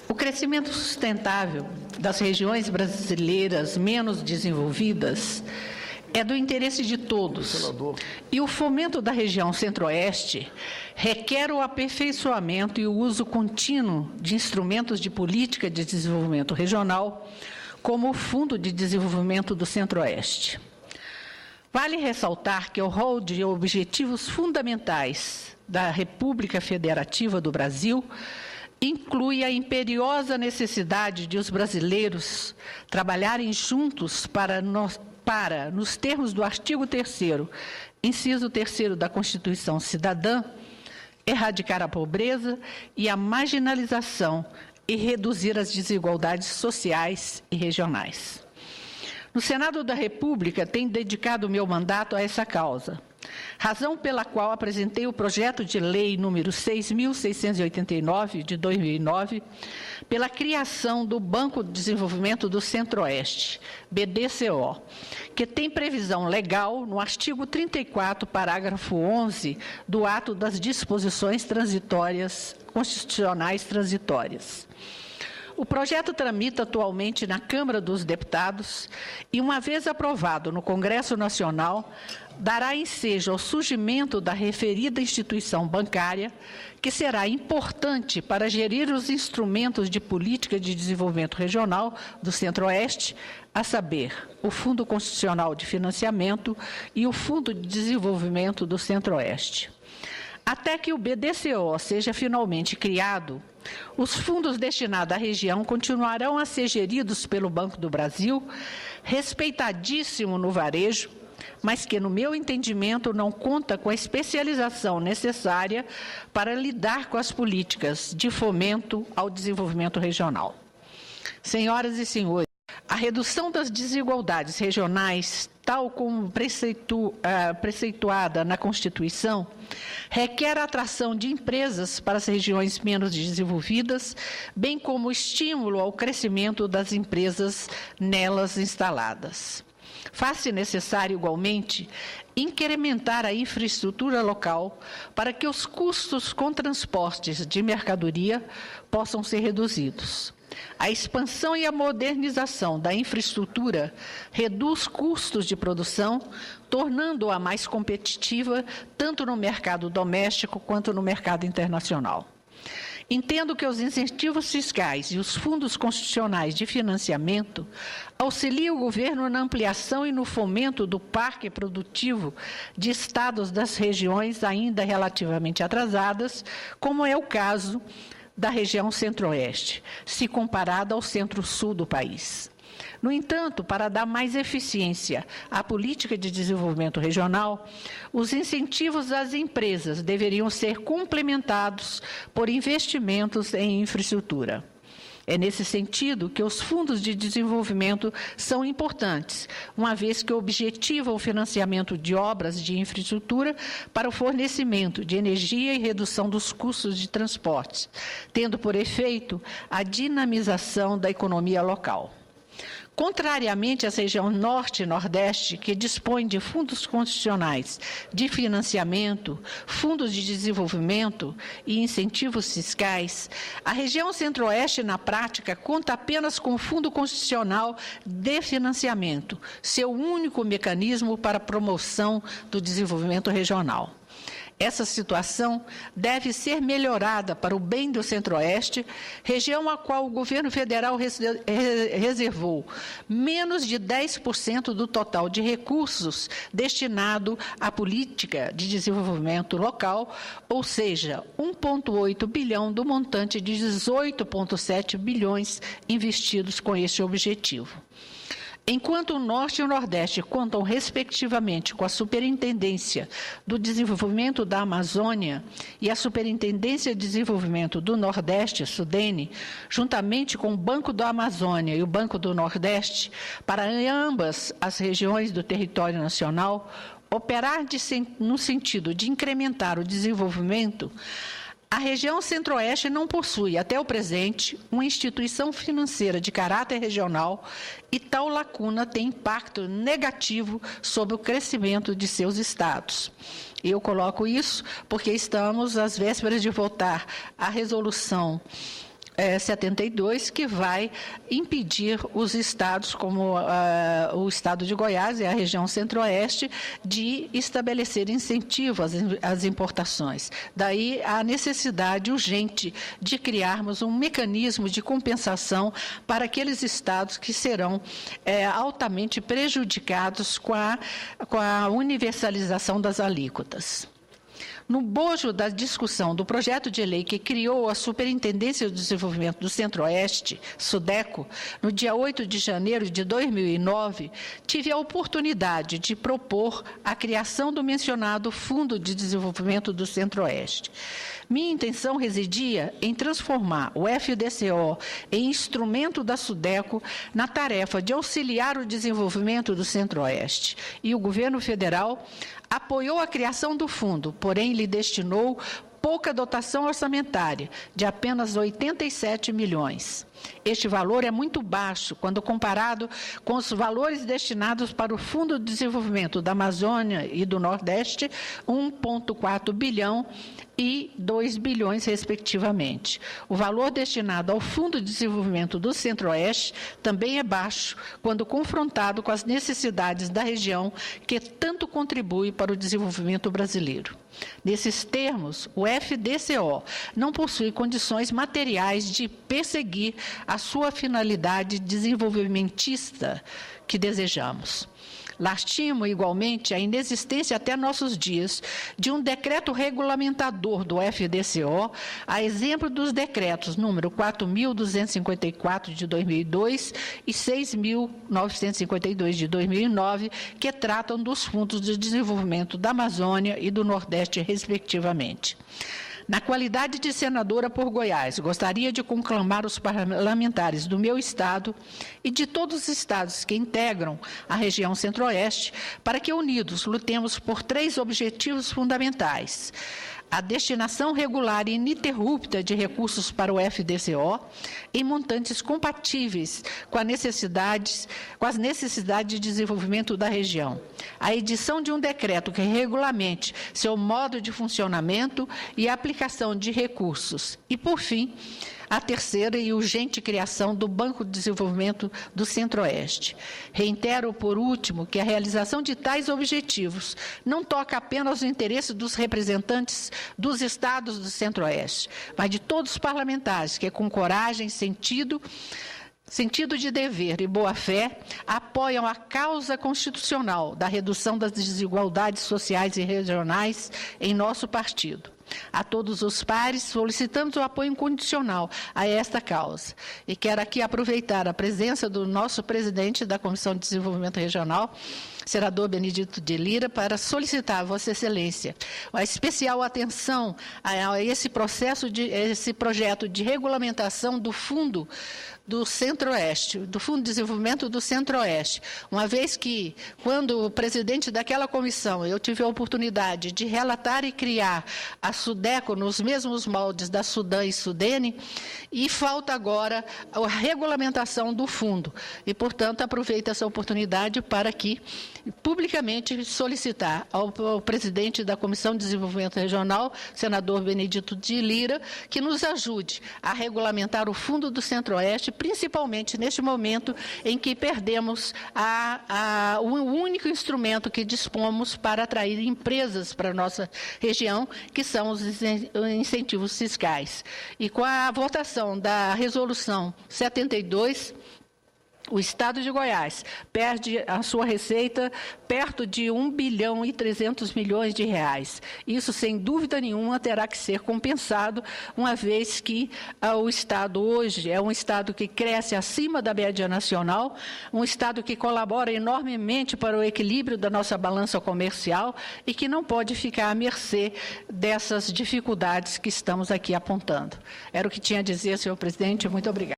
O crescimento sustentável das regiões brasileiras menos desenvolvidas é do interesse de todos. E o fomento da região Centro-Oeste requer o aperfeiçoamento e o uso contínuo de instrumentos de política de desenvolvimento regional, como o Fundo de Desenvolvimento do Centro-Oeste. Vale ressaltar que o rol de objetivos fundamentais da República Federativa do Brasil inclui a imperiosa necessidade de os brasileiros trabalharem juntos para, nos termos do artigo 3º, inciso 3º da Constituição Cidadã, erradicar a pobreza e a marginalização e reduzir as desigualdades sociais e regionais. No Senado da República, tenho dedicado meu mandato a essa causa, razão pela qual apresentei o projeto de lei número 6.689, de 2009, pela criação do Banco de Desenvolvimento do Centro-Oeste, BDCO, que tem previsão legal no artigo 34, parágrafo 11, do ato das disposições transitórias, constitucionais transitórias. O projeto tramita atualmente na Câmara dos Deputados e, uma vez aprovado no Congresso Nacional, dará ensejo ao surgimento da referida instituição bancária, que será importante para gerir os instrumentos de política de desenvolvimento regional do Centro-Oeste, a saber, o Fundo Constitucional de Financiamento e o Fundo de Desenvolvimento do Centro-Oeste. Até que o BDCO seja finalmente criado, os fundos destinados à região continuarão a ser geridos pelo Banco do Brasil, respeitadíssimo no varejo, mas que, no meu entendimento, não conta com a especialização necessária para lidar com as políticas de fomento ao desenvolvimento regional. Senhoras e senhores, a redução das desigualdades regionais, tal como preceituada na Constituição, requer a atração de empresas para as regiões menos desenvolvidas, bem como o estímulo ao crescimento das empresas nelas instaladas. Faz-se necessário, igualmente, incrementar a infraestrutura local para que os custos com transportes de mercadoria possam ser reduzidos. A expansão e a modernização da infraestrutura reduz custos de produção, tornando-a mais competitiva tanto no mercado doméstico quanto no mercado internacional. Entendo que os incentivos fiscais e os fundos constitucionais de financiamento auxiliam o governo na ampliação e no fomento do parque produtivo de estados das regiões ainda relativamente atrasadas, como é o caso da região Centro-Oeste, se comparada ao Centro-Sul do país. No entanto, para dar mais eficiência à política de desenvolvimento regional, os incentivos às empresas deveriam ser complementados por investimentos em infraestrutura. É nesse sentido que os fundos de desenvolvimento são importantes, uma vez que objetivam o financiamento de obras de infraestrutura para o fornecimento de energia e redução dos custos de transportes, tendo por efeito a dinamização da economia local. Contrariamente às regiões Norte e Nordeste, que dispõem de fundos constitucionais de financiamento, fundos de desenvolvimento e incentivos fiscais, a região Centro-Oeste, na prática, conta apenas com o Fundo Constitucional de Financiamento, seu único mecanismo para a promoção do desenvolvimento regional. Essa situação deve ser melhorada para o bem do Centro-Oeste, região a qual o governo federal reservou menos de 10% do total de recursos destinado à política de desenvolvimento local, ou seja, 1,8 bilhão do montante de 18,7 bilhões investidos com este objetivo. Enquanto o Norte e o Nordeste contam, respectivamente, com a Superintendência do Desenvolvimento da Amazônia e a Superintendência de Desenvolvimento do Nordeste, SUDENE, juntamente com o Banco da Amazônia e o Banco do Nordeste, para ambas as regiões do território nacional, operar no sentido de incrementar o desenvolvimento, a região Centro-Oeste não possui, até o presente, uma instituição financeira de caráter regional e tal lacuna tem impacto negativo sobre o crescimento de seus estados. Eu coloco isso porque estamos às vésperas de votar a resolução 72, que vai impedir os estados, como o estado de Goiás e a região centro-oeste, de estabelecer incentivo às importações. Daí a necessidade urgente de criarmos um mecanismo de compensação para aqueles estados que serão altamente prejudicados com a universalização das alíquotas. No bojo da discussão do projeto de lei que criou a Superintendência do Desenvolvimento do Centro-Oeste, SUDECO, no dia 8 de janeiro de 2009, tive a oportunidade de propor a criação do mencionado Fundo de Desenvolvimento do Centro-Oeste. Minha intenção residia em transformar o FDCO em instrumento da SUDECO na tarefa de auxiliar o desenvolvimento do Centro-Oeste. E o governo federal apoiou a criação do fundo, porém lhe destinou pouca dotação orçamentária, de apenas 87 milhões. Este valor é muito baixo quando comparado com os valores destinados para o Fundo de Desenvolvimento da Amazônia e do Nordeste, 1,4 bilhão e 2 bilhões, respectivamente. O valor destinado ao Fundo de Desenvolvimento do Centro-Oeste também é baixo quando confrontado com as necessidades da região que tanto contribui para o desenvolvimento brasileiro. Nesses termos, o FDCO não possui condições materiais de perseguir a sua finalidade desenvolvimentista que desejamos. Lastimo, igualmente, a inexistência até nossos dias de um decreto regulamentador do FDCO, a exemplo dos decretos número 4.254 de 2002 e 6.952 de 2009, que tratam dos fundos de desenvolvimento da Amazônia e do Nordeste, respectivamente. Na qualidade de senadora por Goiás, gostaria de conclamar os parlamentares do meu estado e de todos os estados que integram a região centro-oeste para que, unidos, lutemos por 3 objetivos fundamentais: a destinação regular e ininterrupta de recursos para o FDCO em montantes compatíveis com as necessidades de desenvolvimento da região, a edição de um decreto que regulamente seu modo de funcionamento e aplicação de recursos e, por fim, a terceira e urgente criação do Banco de Desenvolvimento do Centro-Oeste. Reitero, por último, que a realização de tais objetivos não toca apenas aos interesses dos representantes dos estados do Centro-Oeste, mas de todos os parlamentares que, com coragem, sentido de dever e boa-fé, apoiam a causa constitucional da redução das desigualdades sociais e regionais em nosso partido. A todos os pares, solicitamos o apoio incondicional a esta causa. E quero aqui aproveitar a presença do nosso presidente da Comissão de Desenvolvimento Regional, senador Benedito de Lira, para solicitar a Vossa Excelência a especial atenção a esse projeto de regulamentação do Fundo do Centro-Oeste, do Fundo de Desenvolvimento do Centro-Oeste, uma vez que, quando o presidente daquela comissão, eu tive a oportunidade de relatar e criar a SUDECO nos mesmos moldes da Sudan e Sudene, e falta agora a regulamentação do fundo. E, portanto, aproveito essa oportunidade para aqui, publicamente, solicitar ao presidente da Comissão de Desenvolvimento Regional, senador Benedito de Lira, que nos ajude a regulamentar o Fundo do Centro-Oeste, principalmente neste momento em que perdemos o único instrumento que dispomos para atrair empresas para a nossa região, que são os incentivos fiscais. E com a votação da Resolução 72, o Estado de Goiás perde a sua receita perto de 1 bilhão e 300 milhões de reais. Isso, sem dúvida nenhuma, terá que ser compensado, uma vez que o Estado hoje é um Estado que cresce acima da média nacional, um Estado que colabora enormemente para o equilíbrio da nossa balança comercial e que não pode ficar à mercê dessas dificuldades que estamos aqui apontando. Era o que tinha a dizer, senhor presidente. Muito obrigada.